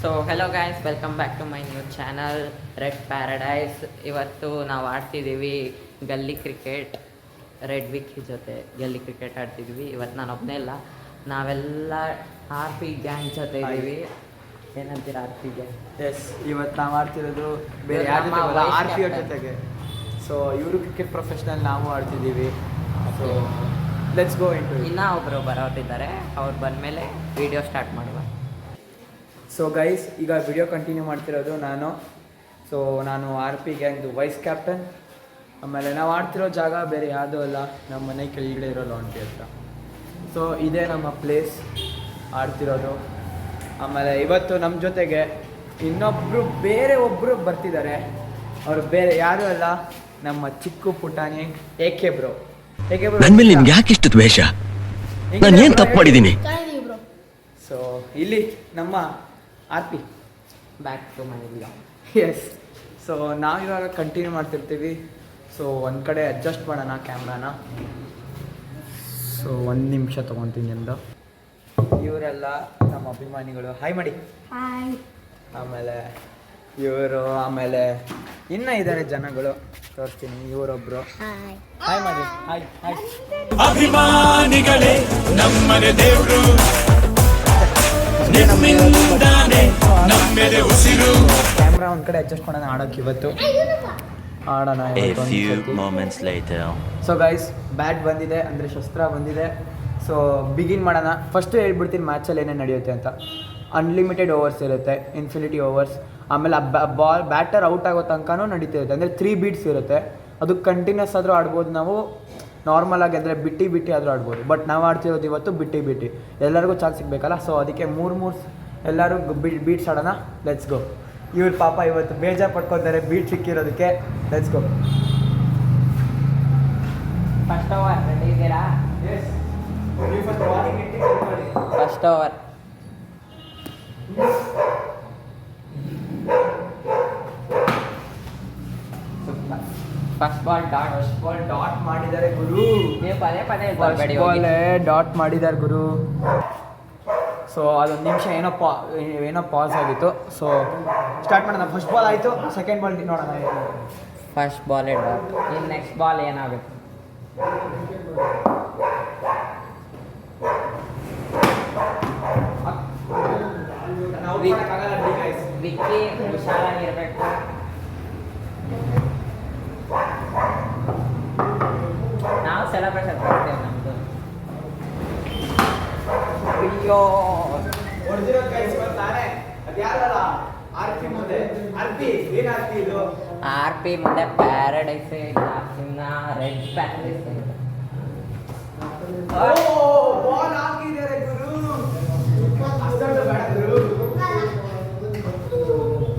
So hello guys, welcome back to my new channel red paradise. ಇವತ್ತು ನಾವು ಆಡ್ತಿದ್ದೀವಿ ಗಲ್ಲಿ cricket. Red Vicky ಜೊತೆ ಗಲ್ಲಿ ಕ್ರಿಕೆಟ್ ಆಡ್ತಿದ್ವಿ. ಇವತ್ತು ನಾನು ಒಬ್ಬನೇ ಇಲ್ಲ, ನಾವೆಲ್ಲ ಆರ್ ಪಿ ಗ್ಯಾಂಗ್ ಜೊತೆ ಇದ್ದೀವಿ. ಏನಂತೀರ ಆರ್ ಪಿ ಗ್ಯಾಂಗ್? ಎಸ್, ಇವತ್ತು ನಾವು ಆಡ್ತಿರೋದು ಬೇರೆ ಆರ್ ಪಿ ಅವ್ರ ಜೊತೆಗೆ. ಸೊ ಇವರು ಕ್ರಿಕೆಟ್ ಪ್ರೊಫೆಷನಲ್, ನಾವು ಆಡ್ತಿದ್ದೀವಿ. So let's go into. ಇನ್ನೂ ಒಬ್ಬರು ಬರೋರಿದ್ದಾರೆ, ಅವ್ರು ಬಂದಮೇಲೆ ವಿಡಿಯೋ ಸ್ಟಾರ್ಟ್ ಮಾಡುವ. ಸೊ ಗೈಸ್, ಈಗ ವಿಡಿಯೋ ಕಂಟಿನ್ಯೂ ಮಾಡ್ತಿರೋದು ನಾನು. ಸೊ ನಾನು ಆರ್ ಪಿ ಗ್ಯಾಂಗ್ದು ವೈಸ್ ಕ್ಯಾಪ್ಟನ್. ಆಮೇಲೆ ನಾವು ಆಡ್ತಿರೋ ಜಾಗ ಬೇರೆ ಯಾವುದೂ ಅಲ್ಲ, ನಮ್ಮ ಮನೆ ಕೆಳಗಡೆ ಇರೋ ಲಾಂಡ್ರಿ ಹತ್ರ. ಸೊ ಇದೇ ನಮ್ಮ ಪ್ಲೇಸ್ ಆಡ್ತಿರೋದು. ಆಮೇಲೆ ಇವತ್ತು ನಮ್ಮ ಜೊತೆಗೆ ಬೇರೆ ಒಬ್ಬರು ಬರ್ತಿದ್ದಾರೆ. ಅವರು ಬೇರೆ ಯಾರೂ ಅಲ್ಲ, ನಮ್ಮ ಚಿಕ್ಕು ಪುಟಾಣಿ ಏಕೆ ಬ್ರೋ. ನನ್ನ ಮೇಲೆ ನಿಮ್ಗೆ ಯಾಕೆ ಇಷ್ಟು ದ್ವೇಷ? ನಾನು ಏನು ತಪ್ಪು ಮಾಡಿದ್ದೀನಿ? ಸೊ ಇಲ್ಲಿ ನಮ್ಮ R P back to my vlog. Yes. So ನಾವಿವಾಗ ಕಂಟಿನ್ಯೂ ಮಾಡ್ತಿರ್ತೀವಿ. ಸೊ ಒಂದು ಕಡೆ ಅಡ್ಜಸ್ಟ್ ಮಾಡೋಣ ಕ್ಯಾಮ್ರಾನ. ಸೊ 1 ನಿಮಿಷ ತೊಗೊತೀನಿ ಎಂದು. ಇವರೆಲ್ಲ ನಮ್ಮ ಅಭಿಮಾನಿಗಳು. ಹಾಯ್ ಮಾಡಿ. ಹಾಯ್. ಆಮೇಲೆ ಇವರು, ಆಮೇಲೆ ಇನ್ನೂ ಇದ್ದಾರೆ ಜನಗಳು, ತೋರಿಸ್ತೀನಿ. ಇವರೊಬ್ಬರು ಹಾಯ್ ಮಾಡಿ. Hi hi. ಅಭಿಮಾನಿಗಳೇ ನಮ್ಮನೆ ದೇವರು, ಕ್ಯಾಮ್ರಾ ಒಂದು ಕಡೆ ಅಡ್ಜಸ್ಟ್ ಮಾಡೋಣ, ಆಡೋಕೆ ಇವತ್ತು ಆಡೋಣ. ಸೊ ಗೈಸ್, ಬ್ಯಾಟ್ ಬಂದಿದೆ, ಅಂದರೆ ಶಸ್ತ್ರ ಬಂದಿದೆ. ಸೊ ಬಿಗಿನ್ ಮಾಡೋಣ. ಫಸ್ಟು ಹೇಳ್ಬಿಡ್ತೀನಿ ಮ್ಯಾಚಲ್ಲಿ ಏನೇನು ನಡೆಯುತ್ತೆ ಅಂತ. ಅನ್ಲಿಮಿಟೆಡ್ ಓವರ್ಸ್ ಇರುತ್ತೆ, ಇನ್ಫಿನಿಟಿ ಓವರ್ಸ್. ಆಮೇಲೆ ಬ್ಯಾಟರ್ ಔಟ್ ಆಗೋ ತನಕನೂ ನಡೀತಿರುತ್ತೆ. ಅಂದರೆ 3 ಬೀಟ್ಸ್ ಇರುತ್ತೆ. ಅದು ಕಂಟಿನ್ಯೂಸ್ ಆದರೂ ಆಡ್ಬೋದು ನಾವು, ನಾರ್ಮಲ್ ಆಗಿ ಅಂದರೆ ಬಿಟ್ಟು ಆದರೂ ಆಡ್ಬೋದು. ಬಟ್ ನಾವು ಆಡ್ತಿರೋದು ಇವತ್ತು ಬಿಟ್ಟು ಎಲ್ಲರಿಗೂ ಚಾನ್ಸ್ ಸಿಗಬೇಕಲ್ಲ. ಸೊ ಅದಕ್ಕೆ 3 ಎಲ್ಲರೂ ಬೀಟ್ಸ್ ಆಡೋಣ. Let's go. ಇವ್ರು ಪಾಪ ಇವತ್ತು ಬೇಜಾರು ಪಡ್ಕೊತಾರೆ ಬೀಟ್ ಸಿಕ್ಕಿರೋದಕ್ಕೆ. Let's go. First over ready ಇದ್ದೀರಾ? First over. First ball dot ಮಾಡಿದ್ದಾರೆ ಗುರು. ನೀವು ಪದೇ ಫಸ್ಟ್ ಬಾಲೇ ಡಾಟ್ ಮಾಡಿದ್ದಾರೆ ಗುರು. ಸೊ ಅದೊಂದು ನಿಮಿಷ ಏನೋ ಪಾಸ್ ಆಗಿತ್ತು. ಸೊ ಸ್ಟಾರ್ಟ್ ಮಾಡೋಣ. ಫಸ್ಟ್ ಬಾಲ್ ಆಯಿತು, ಸೆಕೆಂಡ್ ಬಾಲ್ ನೋಡೋಣ. ಫಸ್ಟ್ ಬಾಲೇ ಡಾಟ್. ಇನ್ನು ನೆಕ್ಸ್ಟ್ ಬಾಲ್ ಏನಾಗುತ್ತೆ? ವಿಕ್ಕಿ ಹುಷಾರಾಗಿರ್ಬೇಕು. ನಾವು ಸೆಲೆಬ್ರೇಷನ್ ಮಾಡ್ತೇವೆ ನಮ್ಮದು. ಅಯ್ಯೋ, ಆರ್ ಪಿ ಮುಂದೆ ಪ್ಯಾರಡೈಸ್ ಇಲ್ಲ, ಇನ್ನು ರೆಡ್ ಪ್ಯಾರಡೈಸ್.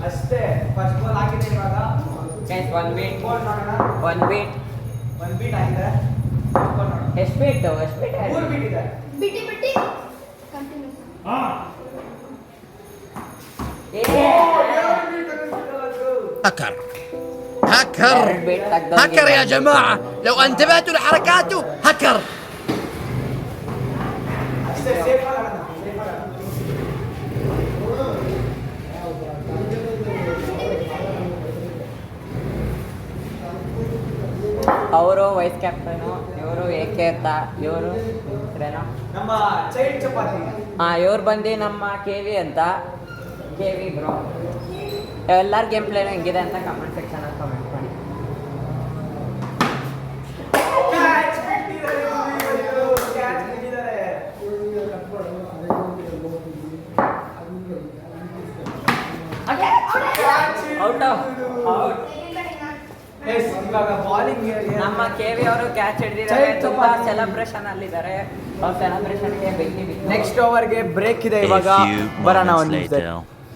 ಅಷ್ಟೇ, ಫಸ್ಟ್ ಬಾಲ್ ಹಾಕಿದೆ ಇವಾಗ. ಒನ್ ಬೀಟ್ ಆಗಿದೆ. ಎಷ್ಟು ಬೀಟ್? 3 ಬೀಟ್ ಇದೆ. ಬಿಟ್ಟಿ ಕಂಟಿನ್ಯೂ. هكر يا جماعة، لو انتبهتوا لحركاته هكر. ಅವರು ವೈಸ್ ಕ್ಯಾಪ್ಟನು, ಇವರು ಏಕೆ ಅಂತ. ಇವರು ನಮ್ಮ ಚೈಲ್ಡ್ ಚಪಾತಿ. ಇವ್ರು ಬಂದು ನಮ್ಮ KV ಅಂತ. KV bro. ಎಲ್ಲರ ಗೇಮ್ ಪ್ಲೇನು ಹೆಂಗಿದೆ ಅಂತ ಕಮೆಂಟ್ ಸೆಕ್ಷನಲ್ಲಿ ಕಮೆಂಟ್ ಮಾಡಿ. ನಮ್ಮ KV ಅವರು ಕ್ಯಾಚ್ ಹಿಡಿದಿದ್ದಾರೆ, ತುಂಬಾ ಸೆಲೆಬ್ರೇಷನ್ ಅಲ್ಲಿದ್ದಾರೆ. ಅವ್ರ ಸೆಲೆಬ್ರೇಷನ್ಗೆ ಬೆಂಕಿ. ನೆಕ್ಸ್ಟ್ ಓವರ್ಗೆ ಬ್ರೇಕ್ ಇದೆ ಇವಾಗ. ಬರೋಣ ಒಂದು ನಿಮಿಷ.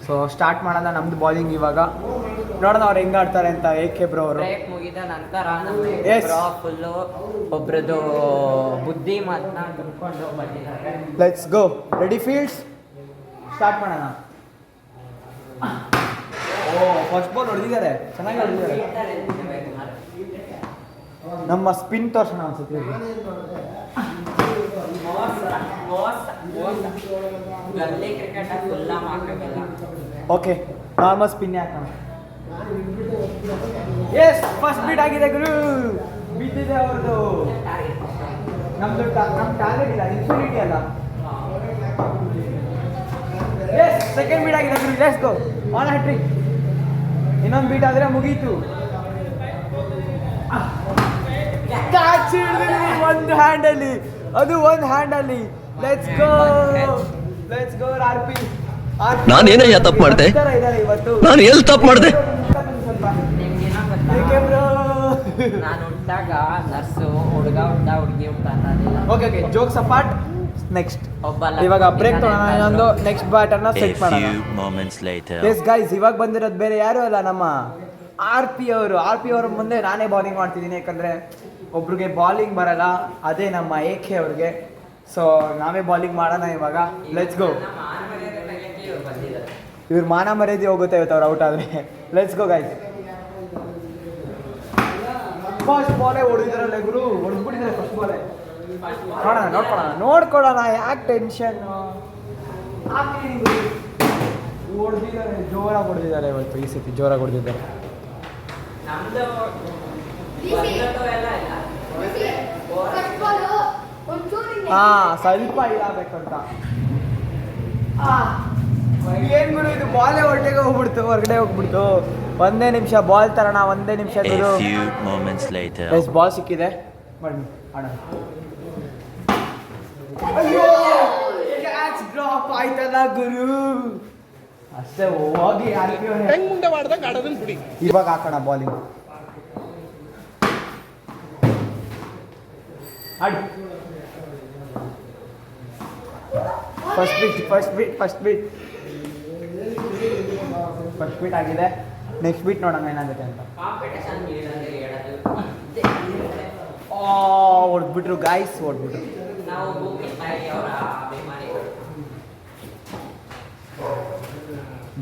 ಸೊ ಸ್ಟಾರ್ಟ್ ಮಾಡೋಣ ನಮ್ದು ಬಾಲಿಂಗ್ ಇವಾಗ. ನೋಡೋಣ ಅವ್ರು ಹೆಂಗ್ ಆಡ್ತಾರೆ ಅಂತ. ಏಕೆ ಬ್ರೋ ಅವರು ಬ್ರೇಕ್ ಮುಗಿದ ನಂತರ ನಮ್ಮ ಫುಲ್ಲು ಒಬ್ರದ್ದು ಬುದ್ಧಿ ಮಾತನ್ನ ತಿಳ್ಕೊಂಡು ಬಂದಿದ್ದಾರೆ. Let's go. Ready fields, start ಮಾಡೋಣ. ಫಸ್ಟ್ ಬಾಲ್ ಹೊಡೆದಿದ್ದಾರೆ, ಚೆನ್ನಾಗಿ ಹೊಡೆದಿದ್ದಾರೆ. ನಮ್ಮ ಸ್ಪಿನ್ ತೋರ್ಸೋಣ ಅನ್ಸುತ್ತೆ. ಗಲ್ಲಿ ಕ್ರಿಕೆಟ್ ಫುಲ್ಲ ಮಾಡೋಕ್ಕಾಗಲ್ಲ. ಓಕೆ ನಾರ್ಮಲ್ ಸ್ಪಿನ್ ಹಾಕೋಣ. ಎಸ್ ಫಸ್ಟ್ ಬೀಟ್ ಆಗಿದೆ ಗುರು. ಬಿದ್ದಿದೆ ಅವ್ರದ್ದು. ನಮ್ದು ನಮ್ಮ ಟಾರ್ಗೆಟ್ ಇಲ್ಲ, ಇನ್ಫಿನಿಟಿ ಅಲ್ಲ. ಎಸ್ ಸೆಕೆಂಡ್ ಬೀಟ್ ಆಗಿದೆ ಗುರು. Let's go on hattrick. ಇನ್ನೊಂದು ಬೀಟ್ ಆದರೆ ಮುಗೀತು. ಕ್ಯಾಚ್ ಹಿಡಿದಿದ್ದೀವಿ ಒಂದು ಹ್ಯಾಂಡಲ್ಲಿ, ಅದು ಒಂದು ಹ್ಯಾಂಡಲ್ಲಿ. Let's go R P. ನಾನೇನಯ್ಯ ತಪ್ಪು ಮಾಡ್ದೆ? ಇದ್ದಾರೆ ಇವತ್ತು. ನಾನು ಎಲ್ಲಿ ತಪ್ಪು ಮಾಡಿದೆ? ನಿಮ್ಗೇನೋ ಗೊತ್ತಾ? ಏಕೆ ಬ್ರೋ? ನಾನು ಹುಟ್ಟಾಗ ನರ್ಸು ಹುಡುಗ ಹುಟ್ಟ ಹುಡುಗಿ ಹುಟ್ಟ ಅನ್ನೋದಿಲ್ಲ. Okay jokes apart. ನೆಕ್ಸ್ಟ್ ಒಬ್ಬ ಇವಾಗ ಬ್ರೇಕ್ ತಗೋಣ. ಇನ್ನೊಂದು ನೆಕ್ಸ್ಟ್ ಬ್ಯಾಟರ್ನ A ಸೆಟ್ ಮಾಡೋಣ. few moments later. Yes guys, ಇವಾಗ ಬಂದಿರೋದು ಬೇರೆ ಯಾರು ಅಲ್ಲ, ನಮ್ಮ ಆರ್ ಪಿ ಅವ್ರ ಮುಂದೆ ನಾನೇ ಬೌಲಿಂಗ್ ಮಾಡ್ತಿದ್ದೀನಿ. ಯಾಕಂದರೆ ಒಬ್ರಿಗೆ ಬಾಲಿಂಗ್ ಬರಲ್ಲ, ಅದೇ ನಮ್ಮ AK ಅವ್ರಿಗೆ. ಸೊ ನಾವೇ ಬಾಲಿಂಗ್ ಮಾಡೋಣ ಇವಾಗ. Let's go. ಇವ್ರ ಮಾನ ಮರ್ಯಾದೆ ಹೋಗುತ್ತೆ ಇವತ್ತು ಅವ್ರು ಔಟ್ ಆದರೆ. Let's go guys. ಫಸ್ಟ್ ಬಾಲೇ ಹೊಡೆದಿದ್ದಾರಲ್ಲ ಗುರು, ಹೊಡೆದ್ಬಿಟ್ಟಿದ್ದಾರೆ ಫಸ್ಟ್ ಬಾಲೇ. ನೋಡ್ಕೊಳ್ಳೋಣ ಯಾಕೆ ಟೆನ್ಷನ್. ಹೊಡೆದಿದ್ದಾರೆ, ಜೋರಾಗಿ ಹೊಡೆದಿದ್ದಾರೆ ಇವತ್ತು. ಈ ಸತಿ ಜೋರಾಗಿ ಹೊಡೆದಿದ್ದಾರೆ. ನಮ್ದು ಸ್ವಲ್ಪ ಇದಾಗಬೇಕಂತ. ಏನ್ ಗುರು ಇದು, ಬಾಲೇ ಹೊರಗಡೆ ಹೋಗ್ಬಿಡ್ತು. ಒಂದೇ ನಿಮಿಷ ಬಾಲ್ ತರೋಣ, ಒಂದೇ ನಿಮಿಷ ಗುರು. A few moments later. Yes ball ಸಿಕ್ಕಿದೆ, ಬನ್ನಿ ಆಡೋಣ. ಅಯ್ಯೋ ಕ್ಯಾಚ್ ಡ್ರಾಪ್ ಆಯ್ತಲ್ಲ ಗುರು. ಅಷ್ಟೇ ಹೋಗಿ ಇವಾಗ ಹಾಕೋಣ ಬಾಲಿಂಗ್. ಆಡಿ. ಫಸ್ಟ್ ಬೀಟ್ ಆಗಿದೆ. ನೆಕ್ಸ್ಟ್ ಬೀಟ್ ನೋಡೋಣ ಏನಾಗುತ್ತೆ ಅಂತ. ಕಾಂಪಿಟೇಷನ್ ಹೊಡ್ಬಿಟ್ರು ಗಾಯ್ಸ್, ಹೊಡ್ಬಿಟ್ರು. ನಾವು ಭೂಮಿ ತಾಯಿ ಅವರ ಅಭಿಮಾನಿಗಳು.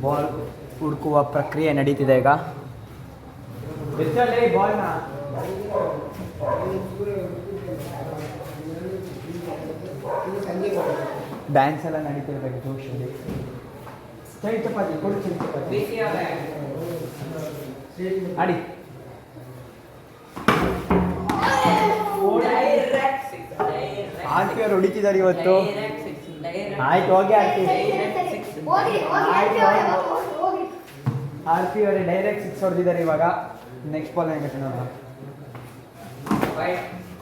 ಬಾಲ್ ಹುಡುಕುವ ಪ್ರಕ್ರಿಯೆ ನಡೀತಿದೆ ಈಗ. ಬಾಲ್ನ ಡ್ಯಾನ್ಸ್ ಎಲ್ಲ ನಡೀತಿರ್ಬೇಕು ಜೋಶಲ್ಲಿ. ಚಳಿ ಚಪಾತಿ ಕೊಡು, ಚಳಿ ಚಪಾತಿ ಬಿಸಿ ಅವರೇ. ಆಡಿ. ಆರ್ ಪಿ ಅವ್ರು ಹೊಡಿತಿದ್ದಾರೆ ಇವತ್ತು. ಆಯ್ತು ಹೋಗಿ ಆಡ್ತೀವಿ. ಆರ್ ಪಿ ಅವರೇ ಡೈರೆಕ್ಟ್ 6 ಹೊಡೆದಿದ್ದಾರೆ ಇವಾಗ. ನೆಕ್ಸ್ಟ್ ಬಾಲ್ ಏನಾಗುತ್ತೆ ನೋಡೋಣ.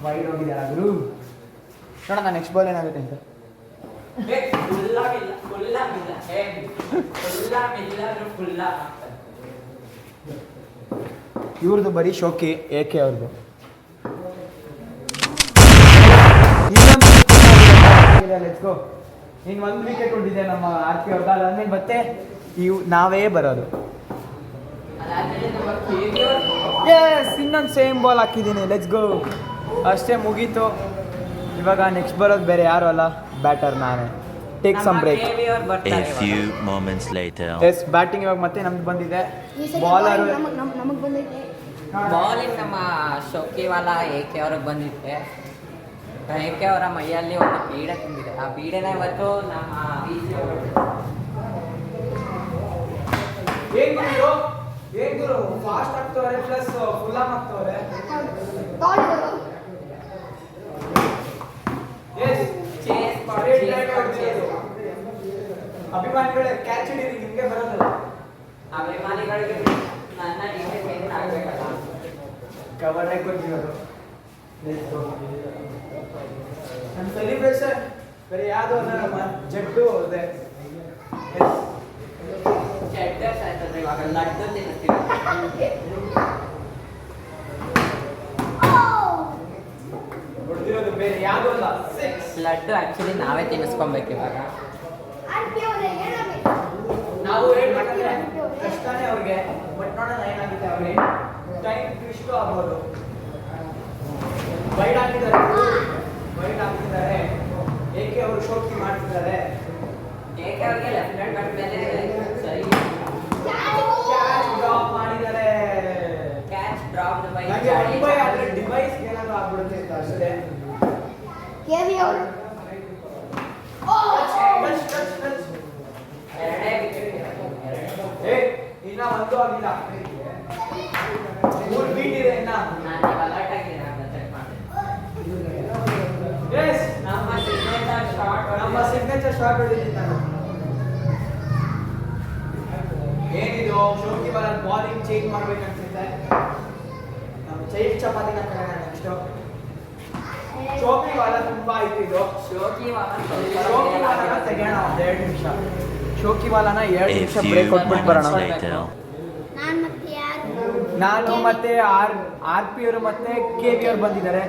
ವೈಡ್ ಹೋಗಿದ್ದಾರೆ ಗುರು. ನೋಡೋಣ ನೆಕ್ಸ್ಟ್ ಬಾಲ್ ಏನಾಗುತ್ತೆ ಅಂತ. ಇವ್ರದ್ದು ಬರೀ ಶೋಕಿ, AK ಅವ್ರದ್ದು. Let's go. ಇನ್ನು ಒಂದು ವಿಕೆಟ್ ಹೊಂದಿದೆ ನಮ್ಮ ಆರ್ ಪಿ ಅವ್ರದ್ದು. ಅದಾದ್ಮೇಲೆ ಮತ್ತೆ ನಾವೇ ಬರೋದು. ಎಸ್ ಇನ್ನೊಂದು ಸೇಮ್ ಬಾಲ್ ಹಾಕಿದ್ದೀನಿ. Let's go. ಅಷ್ಟೇ ಮುಗೀತು. ಇವಾಗ ನೆಕ್ಸ್ಟ್ ಬರೋದು ಬೇರೆ ಯಾರು ಅಲ್ಲ, ಬ್ಯಾಟರ್ ನಾನೇ. Take some break. A few moments later. Yes batting ಇವಾಗ ಮತ್ತೆ ನಮ್ದು ಬಂದಿದೆ. ಬಾಲರ್ ನಮಗೆ ಬಂದೈತೆ. ಬಾಲಿಂಗ್ ನಮ್ಮ ಶೋಕಿವಾಲ AK ಅವ್ರಿಗೆ ಬಂದಿತ್ತೆ. AK ಅವರ ಮೈಯಲ್ಲಿ ಒಂದು ಬೀಡೆ ತುಂಬಿದೆ. ಆ ಬೀಡೆನ ಇವತ್ತು ನಮ್ಮ ಏನ್ ಗುರು ಫಾಸ್ಟ್ ಆಗ್ತವ್ರೆ ಪ್ಲಸ್ ಫುಲ್ ಆಮ್ ಆಗ್ತವ್ರೆ. ಅಭಿಮಾನಿಗಳೇ ಕ್ಯಾಚ್ ಹಿಡೀರಿ, ನಿಮ್ಗೆ ಬರೋದಲ್ಲ. ಅಭಿಮಾನಿಗಳಿಗೆ ನನ್ನ ಡಿಫೆಂಡ್ ಆಗಬೇಕಲ್ಲ. ಕವರ್ ಕೊಟ್ಟಿರೋದು. ನಮ್ಮ ಸೆಲಿಬ್ರೇಷನ್ ಬೇರೆ ಯಾವುದು ಅಲ್ಲ, ಜಡ್ಡು ಅದೇ ಚೆಡ್ಡರ್ಸ್ ಆಯ್ತಂದ್ರೆ ಇವಾಗ ಲಡ್ಡು ತಿನ್ನುತ್ತೀವಿ. ಹೊಡೆದಿರೋದು ಬೇರೆ ಯಾವುದು ಅಲ್ಲ. ಲಡ್ಡು ಆ್ಯಕ್ಚುಲಿ ನಾವೇ ತಿನ್ನಿಸ್ಕೊಬೇಕು ಇವಾಗ. ನಾವು ಹೇಳ್ಬೇಕಂದ್ರೆ ಕಷ್ಟನೇ ಅವ್ರಿಗೆ, ಬಟ್ ನೋಡೋಣ ಏನಾಗುತ್ತೆ ಅವ್ರಿಗೆ. ಟೈಮ್ ಇಷ್ಟು ಆಗ್ಬೋದು. ವೈಡ್ ಹಾಕಿದ್ದಾರೆ, AK ಅವರು ಶೋಕಿ ಮಾಡ್ತಿದ್ದಾರೆ. AK ಅವ್ರಿಗೆ ಲೆಫ್ಟ್ ಹ್ಯಾಂಡ್ ಬ್ಯಾಟ್ ಮೇಲೆ ಸರಿ ಕ್ಯಾಚ್ ಡ್ರಾಪ್ ಮಾಡಿದ್ದಾರೆ. ಕ್ಯಾಚ್ ಡ್ರಾಪ್ ಬೈ ಡಿವೈಸ್ ಏನಾದ್ರು ಆಗ್ಬಿಡುತ್ತೆ ಅಂತ ಅಷ್ಟೇ. KV ಅವರು ಎರಡೇ ವಿಕೆಟ್. ಒಂದು ಆಗಿಲ್ಲ 3 ಬೀಟ್ ಇದೆ ಇನ್ನ ನಾನು ಅಲರ್ಟ್ ಆಗಿದ್ದೀನಿ ಅಂತ ಚೆಕ್ ಮಾಡಿ. ಎಸ್ ನಮ್ಮ ಸಿಗ್ನೇಚರ್ ಶಾಟ್ ಹೊಡಿತೀನಿ ನಾನು. ಏನಿದು ಶೋಕಿವಾಲ ಬಾಲಿಂಗ್ ಚೇಂಜ್ ಮಾಡ್ಬೇಕನ್ಸುತ್ತೆ. ನಮ್ಮ ಚೈಟ್ ಚಪಾತಿನ ಕರೆಯೋಣ ನೆಕ್ಸ್ಟ್. ಶೋಕಿವಾಲ ತುಂಬಾ ಆಯ್ತು ಇದು. ಶೋಕಿವಾಲನ ತೆಗೆಯೋಣ ಒಂದು 2 ನಿಮಿಷ. ಶೋಕಿವಾಲನ 2 A ನಿಮಿಷ few ಬ್ರೇಕ್ ಕೊಟ್ಬಿಟ್ಟು ಬರೋಣ. moments later. ನಾನು ಮತ್ತೆ ಯಾರು ನಾನು ಮತ್ತೆ ಆರ್ ಪಿ ಅವರು ಮತ್ತೆ ಕೆ ವಿ ಅವ್ರು ಬಂದಿದ್ದಾರೆ.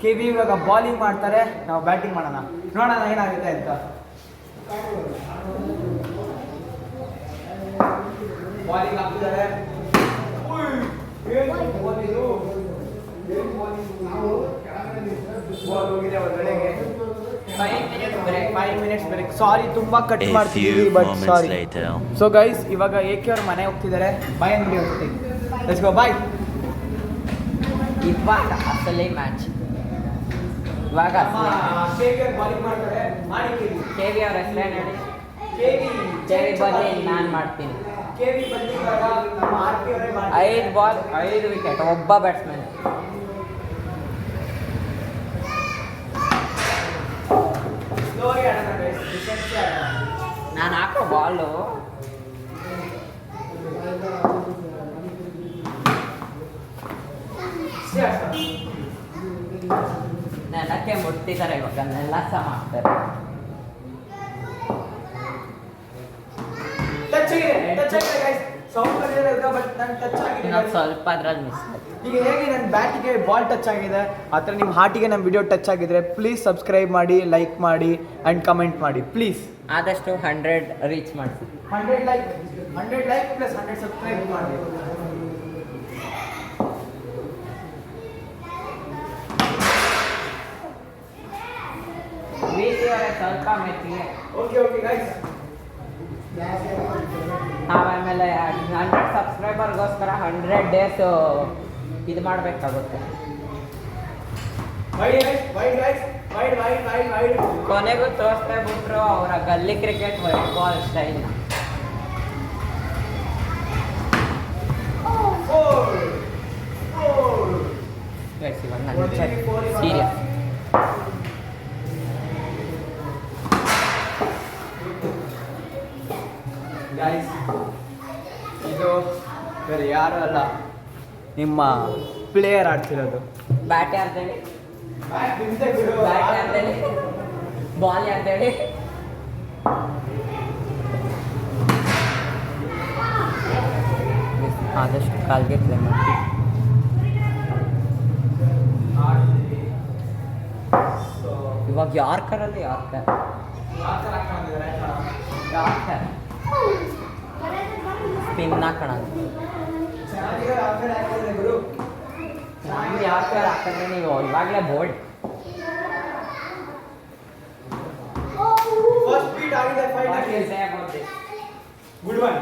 ಕೆ ವಿ ಇವಾಗ ಬಾಲಿಂಗ್ ಮಾಡ್ತಾರೆ, ನಾವು ಬ್ಯಾಟಿಂಗ್ ಮಾಡೋಣ. ನೋಡೋಣ ಏನಾಗುತ್ತೆ ಅಂತ. ಬಾಲಿಂಗ್ ಹಾಕ್ತಿದ್ದಾರೆ. Five minutes break. ಸಾರಿ ತುಂಬಾ ಕಟ್ A ಮಾಡ್ತಿದ್ದೀವಿ, few but moments sorry. later. So guys ಇವಾಗ ಏಕೆ ಅವ್ರ ಮನೆ ಹೋಗ್ತಿದ್ದಾರೆ. ಬಾಯ್ ಅಂಗಡಿ ಹೋಗ್ತೀವಿ. Let's go bye. ಇವಾಗ ಅಸಲಿ ಮ್ಯಾಚ್. ಇವಾಗ ಬಾಲಿಂಗ್ ಮಾಡ್ತಾರೆ. ಮಾಡಿ ಕೆ ವಿ ಅವ್ರ ಹೆಸರೇನು ಹೇಳಿ. ಕೆವಿ ಬನ್ನಿ, ನಾನು ಮಾಡ್ತೀನಿ. ಕೆವಿ ಬಂದಿದ್ದಾಗ ನಮ್ಮ ಆರ್ ಪಿ ಅವರೇ ಮಾಡ್ತಾರೆ. 5 ಬಾಲ್ 5 ವಿಕೆಟ್, ಒಬ್ಬ ಬ್ಯಾಟ್ಸ್ಮನ್. ಸ್ಲೋರಿ ಆಡೋಣ ಗೈಸ್, ಡಿಫೆನ್ಸ್ ಆಡೋಣ. ನಾನು ಹಾಕೋ ಬಾಲು ನೆಲಕ್ಕೆ ಮುಟ್ತಿದ್ದಾರೆ. ಇವಾಗ ನೆಲಸ ಮಾಡ್ತಾರೆ. ಟಚ್ ಆಗಿದೆ ಗೈಸ್. ಸೌಂಡ್ ಬಂದಿದೆ ಬಟ್ ನಾನು ಟಚ್ ಆಗಿದೆ. ಇನ್ನೊಂದು ಸ್ವಲ್ಪ ಅದ್ರಲ್ಲಿ ಮಿಸ್ ಆಯ್ತು. ಈಗ ಹೇಗೆ ನನ್ನ ಬ್ಯಾಟಿಗೆ ಬಾಲ್ ಟಚ್ ಆಗಿದೆ ಆ ಥರ ನಿಮ್ಮ ಹಾರ್ಟಿಗೆ ನಮ್ಮ ವಿಡಿಯೋ ಟಚ್ ಆಗಿದ್ರೆ ಪ್ಲೀಸ್ ಸಬ್ಸ್ಕ್ರೈಬ್ ಮಾಡಿ, ಲೈಕ್ ಮಾಡಿ ಆ್ಯಂಡ್ ಕಮೆಂಟ್ ಮಾಡಿ ಪ್ಲೀಸ್. ಆದಷ್ಟು 100 ರೀಚ್ ಮಾಡಿಸಿ. 100 ಲೈಕ್ ಪ್ಲಸ್ 100 ಸಬ್ಸ್ಕ್ರೈಬ್ ಮಾಡಿ. ಸ್ವಲ್ಪ ಮೆಚ್ಚಿಗೆ ಓಕೆ ಗೈಸ್. ಆಮೇಲೆ 100 ಸಬ್ಸ್ಕ್ರೈಬರ್ಗೋಸ್ಕರ 100 ಡೇಸ್ ಇದು ಮಾಡಬೇಕಾಗುತ್ತೆ. ಕೊನೆಗೂ ತೋರಿಸ್ತಾ ಬಿಟ್ರು ಅವರ ಗಲ್ಲಿ ಕ್ರಿಕೆಟ್ ವೈಟ್ ಬಾಲ್ ಸ್ಟೈಲ್ನ. ಇವಾಗ ನನ್ನ ಸೀರಿಯಸ್. ಗೈಸ್ ಇದು ಬೇರೆ ಯಾರು ಅಲ್ಲ, ನಿಮ್ಮ ಪ್ಲೇಯರ್ ಆಡ್ತಿರೋದು. ಬ್ಯಾಟ್ ಯಾರ್ದೇಳಿ, ಬ್ಯಾಟ್ ಯಾರ್ದೇಳಿ, ಬಾಲ್ ಯಾರ್ದೇಳಿ. ಆದಷ್ಟು ಕಾಲ್ಗೆ ಪ್ಲೇ ಮಾಡ್ತೀವಿ. ಇವಾಗ ಯಾರ್ಕರಲ್ಲಿ ಯಾರ್ಕರ್ ಸ್ಪಿನ್ ಹಾಕೋಣ. ನಮ್ಗೆ ಯಾರ್ಕರ್ ಹಾಕಿದ್ರೆ ನೀವು ಇವಾಗಲೇ ಬೋಲ್ಡ್. Good one.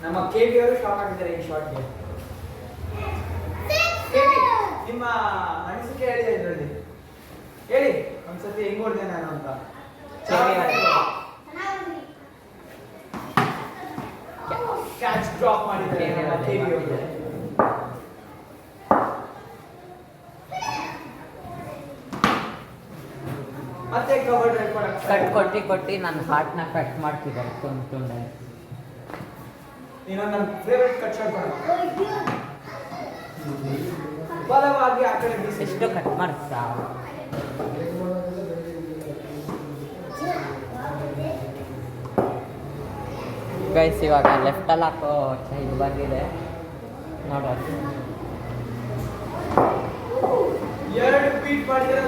ನಮ್ಮ ಕೆವಿ ಅವರು ಶಾಟ್ ಆಗಿದ್ದಾರೆ ಈ ಶಾಟ್ಗೆ. ನಿಮ್ಮ ಅನಿಸಿಕೆ ಹೇಳಿ ಇದರಲ್ಲಿ, ಹೇಳಿ ಒಂದ್ಸತಿ ಹೆಂಗ್ ಹೊಡೆದೆ ನಾನು ಅಂತ. ಕ್ಯಾಚ್ ಡ್ರಾಪ್ ಮಾಡಿದ್ದಾರೆ ನಮ್ಮ ಕೆವಿ ಅವರು. ಮತ್ತೆ ಕವರ್ ಡ್ರೈವ್ ಕೊಟ್ಟು ನನ್ನ ಹಾರ್ಟ್ನ ಕಟ್ ಮಾಡ್ತಿದ್ದಾರೆ ತುಂಡೆ. ಇನ್ನೊಂದು ನನ್ನ ಫೇವ್ರೆಟ್ ಕಟ್ ಶಾಟ್ ಬಲವಾಗಿ ಆ ಕಡೆ ಬೀಸಿ. ಎಷ್ಟು ಕಟ್ ಮಾಡ್ತಾ ಗೈಸ್. ಇವಾಗ ಲೆಫ್ಟಲ್ಲಿ ಹಾಕೋ ಇದು ಬಂದಿದೆ ನೋಡೋದು. ಎರಡು ಬೀಟ್ ಮಾಡಿದ್ರೆ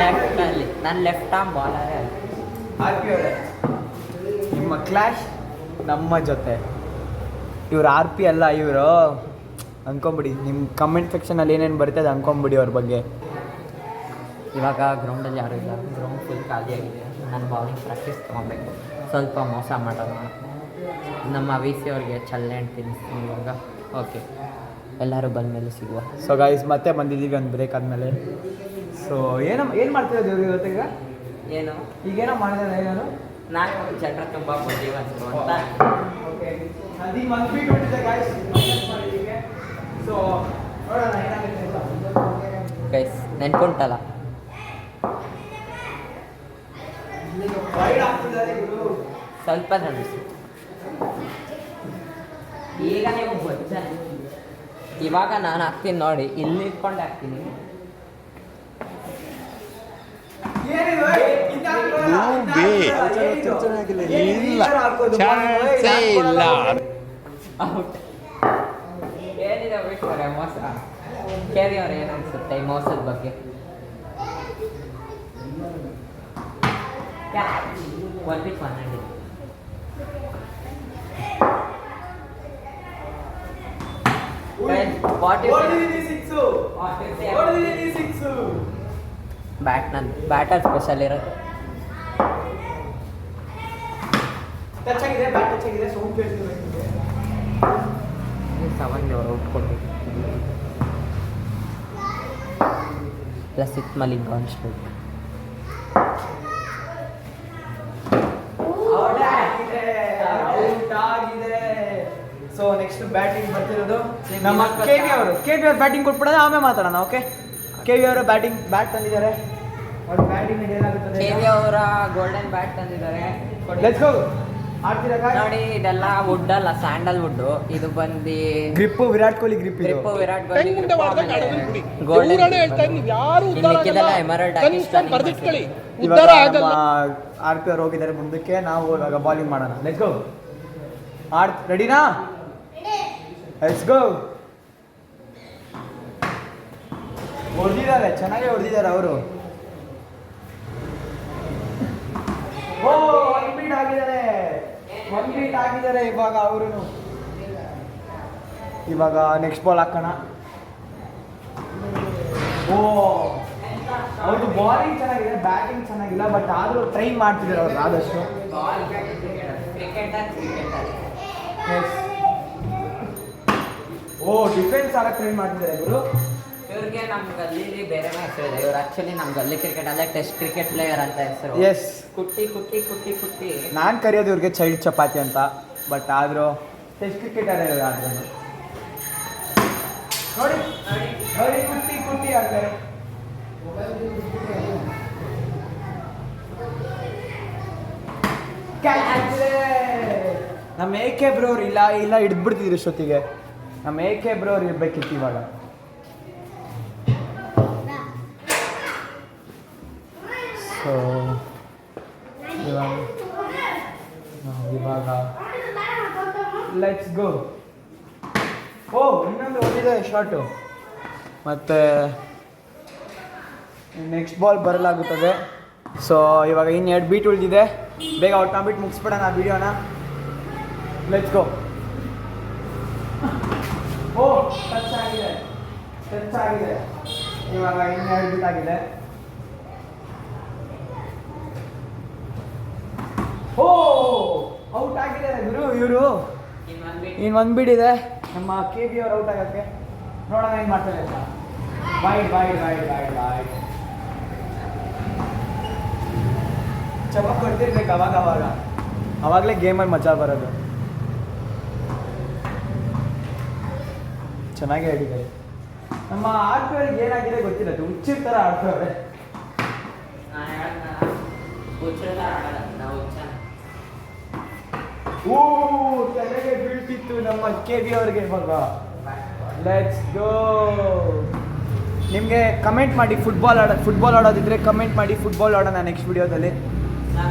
ಲೆಫ್ಟಲ್ಲಿ ನನ್ನ ಲೆಫ್ಟ್ ಆರ್ಮ್ ಬಾಲರೇ ಅಲ್ಲ. ಆರ್ ಪಿ ಅವರೇ, ನಿಮ್ಮ ಕ್ಲಾಶ್ ನಮ್ಮ ಜೊತೆ. ಇವ್ರು ಆರ್ ಪಿ ಅಲ್ಲ, ಇವರು ಅನ್ಕೊಂಬಿಡಿ. ನಿಮ್ಮ ಕಮೆಂಟ್ ಸೆಕ್ಷನಲ್ಲಿ ಏನೇನು ಬರ್ತದೆ ಅನ್ಕೊಂಬಿಡಿ ಅವ್ರ ಬಗ್ಗೆ. ಇವಾಗ ಗ್ರೌಂಡಲ್ಲಿ ಯಾರೂ ಇಲ್ಲ, ಗ್ರೌಂಡ್ ಫುಲ್ ಖಾಲಿಯಾಗಿದೆ. ನಾನು ಬೌಲಿಂಗ್ ಪ್ರಾಕ್ಟೀಸ್ ತೊಗೊಬೇಕು. ಸ್ವಲ್ಪ ಮೋಸ ಮಾಡೋಣ. ನಮ್ಮ ವಿ ಸಿ ಅವ್ರಿಗೆ ಚಲ್ಲೆಣ್ಣು ತಿನ್ನಿಸ್ತೀನಿ ಇವಾಗ. ಓಕೆ, ಎಲ್ಲರೂ ಬಂದಮೇಲೆ ಸಿಗುವ. ಸೊ ಗೈಸ್ ಮತ್ತೆ ಬಂದಿದ್ದೀವಿ ಒಂದು ಬ್ರೇಕ್ ಆದಮೇಲೆ. ಸೊ ಏನು ಮಾಡ್ತಿರೋದು ಇವ್ರು ಇವತ್ತೀಗ? ಏನು ಈಗೇನೋ ಮಾಡಿದ್ರೆ ನಾನು ನಾನು ಜನರ ತುಂಬ ಬುದ್ಧಿವಂತರು ಅಂತ ಓಕೆ ಅದು ಈಗ ಒಂದು ಬೀಟ್ ಹೊಟ್ಟಿದೆ ಗಾಯ್ಸ್ ಸೊ ನೋಡೋಣ ಏನಾಗುತ್ತೆ ಅಂತ ಗೈಸ್ ನೆನ್ಕೊಂಟಲ್ಲ ವೈಡ್ ಆಗ್ತಿದ್ದಾರೆ ಗುರು ಸ್ವಲ್ಪ ನಡೆಸು ಈಗ ನೀವು ಗೊತ್ತ ಇವಾಗ ನಾನು ಹಾಕ್ತೀನಿ ನೋಡಿ ಇಲ್ಲಿ ಇಟ್ಕೊಂಡು ಹಾಕ್ತೀನಿ ಔಟ್ ಏನಿದೆ ಬಿಟ್ರೆ ಮೋಸ ಕೇಳಿ ಅವ್ರು ಏನು ಅನ್ಸುತ್ತೆ ಈ ಮೋಸದ ಬಗ್ಗೆ ಒನ್ ಪಿಚ್ 190 ಬ್ಯಾಟ್ ನನ್ನ ಬ್ಯಾಟರ್ ಸ್ಪೆಷಲ್ ಇರೋದು ಟಚ್ ಆಗಿದೆ ಬ್ಯಾಟ್ ಟಚ್ ಆಗಿದೆ ಸೌಂಡ್ ಕೇಳ್ತಿದೆ ಸೆವೆನ್ ಅವರು ಔಟ್ ಪ್ಲಸ್ ಇತ್ ಮಲಿಂಗ್ on strike so next batting ಬರ್ತಿರೋದು ನಮ್ಮ ಕೆವಿ ಅವರು ಬ್ಯಾಟಿಂಗ್ ಕೊಟ್ಬಿಡೋಣ ಆಮೇಲೆ ಮಾತಾಡೋಣ ಓಕೆ ಕೆವಿ ಅವರು ಬ್ಯಾಟ್ ತಂದಿದ್ದಾರೆ ಅವ್ರ ಬ್ಯಾಟಿಂಗ್ ಏನಾಗುತ್ತದೆ ಕೆವಿ ಅವರ ಗೋಲ್ಡನ್ ಬ್ಯಾಟ್ ತಂದಿದ್ದಾರೆ ಲೆಟ್ಸ್ ಗೋ ಆಡ್ತೀರಾ ನೋಡಿ ಇದೆಲ್ಲ ವುಡ್ ಅಲ್ಲ ಸ್ಯಾಂಡಲ್ ವುಡ್ ಇದು ಬಂದು ಗ್ರಿಪ್ ವಿರಾಟ್ ಕೊಹ್ಲಿ ಗ್ರಿಪ್ ಇದು ಗ್ರಿಪ್ ವಿರಾಟ್ ಕೊಹ್ಲಿ ಗೋಲ್ಡನ್ ಮಿಕ್ಕಿದೆಲ್ಲ ಎಮರಲ್ಡ್ ಇವಾಗ ನಮ್ಮ ಆರ್ ಪಿ ಅವ್ರು ಹೋಗಿದ್ದಾರೆ ಮುಂದಕ್ಕೆ ನಾವು ಇವಾಗ ಬಾಲಿಂಗ್ ಮಾಡೋಣ ಲೆಟ್ಸ್ ಗೋ ರೆಡಿನಾ ಲೆಟ್ಸ್ ಗೋ ಹೊಡೆದಿದ್ದಾರೆ ಚೆನ್ನಾಗೇ ಹೊಡೆದಿದ್ದಾರೆ ಅವರು ಓ ಒನ್ ಬೀಟ್ ಆಗಿದ್ದಾರೆ ಇವಾಗ ಅವರು ಇವಾಗ ನೆಕ್ಸ್ಟ್ ಬಾಲ್ ಹಾಕೋಣ ಓ ಅವ್ರದ್ದು ಬಾಲಿಂಗ್ ಚೆನ್ನಾಗಿದೆ ಬ್ಯಾಟಿಂಗ್ ಚೆನ್ನಾಗಿಲ್ಲ ಬಟ್ ಆದರೂ ಟ್ರೈ ಮಾಡ್ತಿದ್ದಾರೆ ಅವ್ರು ಆದಷ್ಟು ಓ ಡಿಫೆನ್ಸ್ ಆಡಕ್ಕೆ ಟ್ರೈ ಮಾಡ್ತಿದ್ದಾರೆ ಇವರು ಇವ್ರಿಗೆ ನಮ್ಮ ಗಲ್ಲಿಲಿ ಬೇರೆ ಹೆಸರು ಇದೆ ಇವ್ರು ಆಕ್ಚುಲಿ ನಮ್ಮ ಗಲ್ಲಿ ಕ್ರಿಕೆಟ್ ಅಲ್ಲೇ ಟೆಸ್ಟ್ ಕ್ರಿಕೆಟ್ ಪ್ಲೇಯರ್ ಅಂತ ಹೆಸರು ಎಸ್ ಕುಟ್ಟಿ ನಾನು ಕರೆಯೋದು ಇವ್ರಿಗೆ ಚೈಲ್ಡ್ ಚಪಾತಿ ಅಂತ ಬಟ್ ಆದರೂ ಟೆಸ್ಟ್ ಕ್ರಿಕೆಟರ್ ಆದ್ರೂ ನೋಡಿ ನೋಡಿ ಕುಟ್ಟಿ ಆಡ್ತಾರೆ ನಮ್ಮ ಏಕೆ ಬ್ರೋರ್ ಇಲ್ಲ ಹಿಡಿದ್ಬಿಡ್ತಿದ್ರು ಇಷ್ಟೊತ್ತಿಗೆ ನಮ್ಮ ಏಕೆ ಬ್ರೋರ್ ಇರ್ಬೇಕಿತ್ತು ಇವಾಗ ಸೊ ಇವಾಗ ಲೆಟ್ಸ್ ಗೋ ಓ ಇನ್ನೊಂದು ಒಳ್ಳೆಯ ಶಾಟು ಮತ್ತು ನೆಕ್ಸ್ಟ್ ಬಾಲ್ ಬರಲಾಗುತ್ತದೆ ಸೊ ಇವಾಗ ಇನ್ನು 2 ಬೀಟ್ ಉಳಿದಿದೆ ಬೇಗ ಔಟ್ ಮಾಡ್ಬಿಟ್ಟು ಮುಗಿಸ್ಬಿಡೋಣ ಆ ವಿಡಿಯೋನ ಲೆಟ್ಸ್ ಗೋ ಓ ಟಚ್ ಆಗಿದೆ ಇವಾಗ ಇನ್ನು 2 ಬೀಟ್ ಆಗಿದೆ ಓ ಔಟ್ ಆಗಿದ್ದಾರೆ ಗುರು ಇವರು ಇನ್ನು 1 ಬೀಟ್ ಇದೆ ನಮ್ಮ ಕೆ ಬಿ ಅವ್ರು ಔಟ್ ಆಗೋಕ್ಕೆ ನೋಡೋಣ ಏನು ಮಾಡ್ತಾರೆ ಅಂತ ವೈಡ್ ಚಮಕ್ ಕೊಡ್ತಿರ್ಬೇಕು ಅವಾಗಲೇ ಗೇಮಲ್ಲಿ ಮಜಾ ಬರೋದು ಚೆನ್ನಾಗೇ ಹೇಳಿದ್ದಾರೆ ನಮ್ಮ ಆಡ್ತವ್ರಿಗೆ ಏನಾಗಿದೆ ಗೊತ್ತಿಲ್ಲ ಹುಚ್ಚಿನ ಥರ ಆಡ್ತವ್ರೆ ಓ ತಲೆಗೆ ಬೀಳ್ತಿತ್ತು ನಮ್ಮ ಕೆ ಬಿ ಅವ್ರಿಗೆ ಇವಾಗ ಲೆಟ್ಸ್ ಗೋ ನಿಮಗೆ ಕಮೆಂಟ್ ಮಾಡಿ ಫುಟ್ಬಾಲ್ ಆಡೋದಿದ್ರೆ ಕಮೆಂಟ್ ಮಾಡಿ ಫುಟ್ಬಾಲ್ ಆಡೋಣ ನೆಕ್ಸ್ಟ್ ವಿಡಿಯೋದಲ್ಲಿ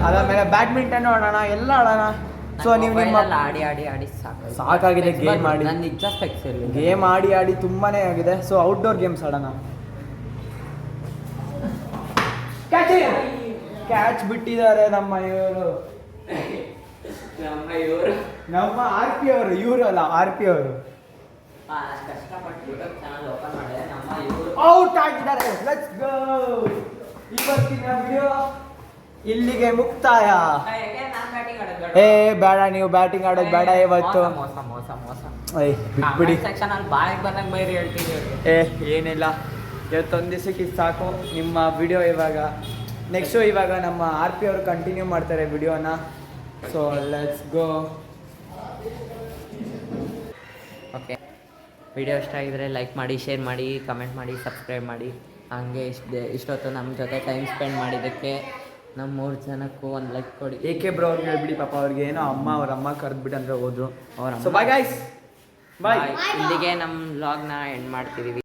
ಅದಾದಮೇಲೆ ಬ್ಯಾಡ್ಮಿಂಟನ್ ಆಡೋಣ ಎಲ್ಲ ಆಡೋಣ ಸೊ ನೀವು ನಿಮ್ಮ ಆಡಿ ಸಾಕಾಗಿದೆ ಗೇಮ್ ಆಡಿ ನಾನು ನಿಜ ಸ್ಪೆಕ್ಸ್ ಗೇಮ್ ಆಡಿ ತುಂಬಾ ಆಗಿದೆ ಸೊ ಔಟ್ಡೋರ್ ಗೇಮ್ಸ್ ಆಡೋಣ ಕ್ಯಾಚ್ ಬಿಟ್ಟಿದ್ದಾರೆ ನಮ್ಮ ನಮ್ಮ ಆರ್ ಪಿ ಅವರು ಇವರು ಅಲ್ಲ ಆರ್ ಪಿ ಅವರು ಔಟ್ ಆಗಿದ್ದಾರೆ ಲೆಟ್ಸ್ ಗೋ ಇವತ್ತಿನ ವಿಡಿಯೋ ಇಲ್ಲಿಗೆ ಮುಕ್ತಾಯ ಏ ಬೇಡ ನೀವು ಬ್ಯಾಟಿಂಗ್ ಆಡೋದು ಬೇಡ ಇವತ್ತು ಬಿಟ್ಬಿಡಿ ಏನಿಲ್ಲ ಇವತ್ತೊಂದು ದಿವಸಕ್ಕೆ ಸಾಕು ನಿಮ್ಮ ವಿಡಿಯೋ ಇವಾಗ ನೆಕ್ಸ್ಟು ಇವಾಗ ನಮ್ಮ ಆರ್ ಪಿ ಅವರು ಕಂಟಿನ್ಯೂ ಮಾಡ್ತಾರೆ ವಿಡಿಯೋನ. So let's go. Okay, video ಇಷ್ಟ ಆಗಿದ್ರೆ ಲೈಕ್ ಮಾಡಿ, ಶೇರ್ ಮಾಡಿ, ಕಮೆಂಟ್ ಮಾಡಿ, ಸಬ್ಸ್ಕ್ರೈಬ್ ಮಾಡಿ. ಹಂಗೆ ಇಷ್ಟೊತ್ತು ನಮ್ಮ ಜೊತೆ ಟೈಮ್ ಸ್ಪೆಂಡ್ ಮಾಡಿದ್ದಕ್ಕೆ ನಮ್ಮ 3 ಜನಕ್ಕೂ ಒಂದು ಲೈಕ್ ಕೊಡಿ. AK ಬ್ರೋ ಅವ್ರಿಗೆ ಹೇಳ್ಬಿಡಿ, ಪಾಪ ಅವ್ರಿಗೆ ಏನೋ ಅವ್ರ ಅಮ್ಮ ಕರೆದ್ಬಿಟ್ಟು ಅಂದ್ರೆ ಹೋದ್ರು. ಅವ್ರ ಸೊ ಬಾಯ್ ಗೈಸ್, ಬಾಯ್. ಇಲ್ಲಿಗೆ ನಮ್ಮ ವ್ಲಾಗ್ನ ಎಂಡ್ ಮಾಡ್ತಿದ್ದೀವಿ.